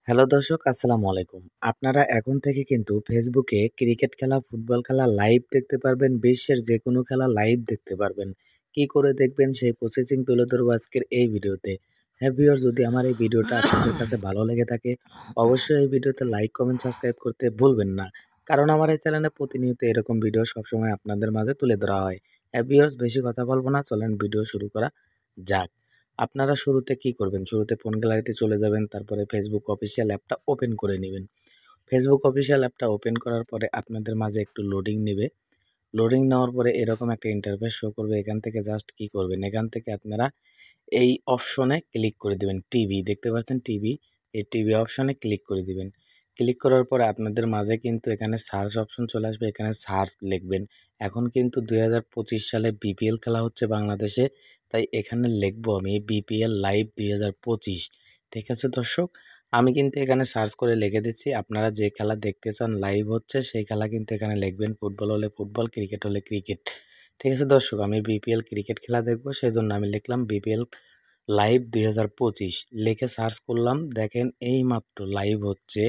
Hello দর্শক, আসসালামু আলাইকুম। আপনারা এখন থেকে কিন্তু ফেসবুকে ক্রিকেট খেলা, ফুটবল খেলা লাইভ দেখতে পারবেন। বিশ্বের যেকোনো খেলা লাইভ দেখতে পারবেন। কি করে দেখবেন সেই প্রসেসিং তুলে ধরবো আজকের এই ভিডিওতে। হ্যাঁ ভিউয়ার্স, যদি আমার এই ভিডিওটা আপনাদের কাছে ভালো লেগে থাকে, অবশ্যই এই ভিডিওতে লাইক, কমেন্ট, সাবস্ক্রাইব করতে ভুলবেন না। কারণ আমার এই চ্যানেলে প্রতিনিয়ত এরকম ভিডিও সবসময় আপনাদের মাঝে তুলে ধরা হয়। হ্যাঁ ভিউয়ার্স, বেশি কথা বলবো না, চলেন ভিডিও শুরু করা যাক। আপনারা শুরুতে কি করবেন? শুরুতে ফোন গ্যালারিতে চলে যাবেন, তারপরে ফেসবুক অফিসিয়াল অ্যাপটা ওপেন করে নিবেন। ফেসবুক অফিসিয়াল অ্যাপটা ওপেন করার পরে আপনাদের মাঝে একটু লোডিং নিবে। লোডিং নেওয়ার পরে এরকম একটা ইন্টারফেস শো করবে। এখান থেকে জাস্ট কি করবেন? এখান থেকে আপনারা এই অপশনে ক্লিক করে দিবেন। টিভি দেখতে পাচ্ছেন টিভি? এই টিভি অপশনে ক্লিক করে দিবেন। ক্লিক করার পরে আপনাদের মাঝে কিন্তু এখানে সার্চ অপশন চলে আসবে। এখানে সার্চ লিখবেন। এখন কিন্তু ২০২৫ সালে বিপিএল খেলা হচ্ছে বাংলাদেশে। তাই এখানে লিখবো আমি বিপিএল লাইভ ২০২৫। ঠিক আছে দর্শক? আমি কিন্তু এখানে সার্চ করে লিখে দিচ্ছি। আপনারা যে খেলা দেখতে চান লাইভ হচ্ছে সেই খেলা কিন্তু এখানে লিখবেন। ফুটবল হলে ফুটবল, ক্রিকেট হলে ক্রিকেট। ঠিক আছে দর্শক? আমি বিপিএল ক্রিকেট খেলা দেখবো, সেজন্য আমি লিখলাম বিপিএল লাইভ ২০২৫ লিখে সার্চ করলাম। দেখেন এইমাত্র লাইভ হচ্ছে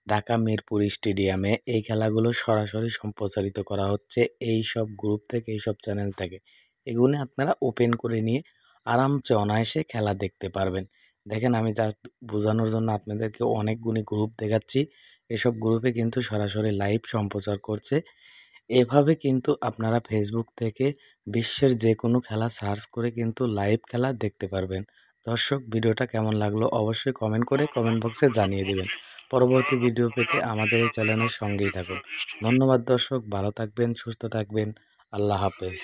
ঢাকা মিরপুর স্টেডিয়ামে। এই খেলাগুলো সরাসরি সম্প্রচারিত করা হচ্ছে এই সব গ্রুপ থেকে, এই সব চ্যানেল থেকে। এগুলো আপনারা ওপেন করে নিয়ে আরামসে অনায়াসে খেলা দেখতে পারবেন। দেখেন আমি জাস্ট বোঝানোর জন্য আপনাদেরকে অনেকগুলি গ্রুপ দেখাচ্ছি। এসব গ্রুপে কিন্তু সরাসরি লাইভ সম্প্রচার করছে। এভাবে কিন্তু আপনারা ফেসবুক থেকে বিশ্বের যেকোনো খেলা সার্চ করে কিন্তু লাইভ খেলা দেখতে পারবেন। দর্শক, ভিডিওটা কেমন লাগলো অবশ্যই কমেন্ট করে কমেন্ট বক্সে জানিয়ে দিবেন। পরবর্তী ভিডিও পেতে আমাদের এই চ্যানেলের সঙ্গেই থাকুন। ধন্যবাদ দর্শক, ভালো থাকবেন, সুস্থ থাকবেন। আল্লাহ হাফেজ।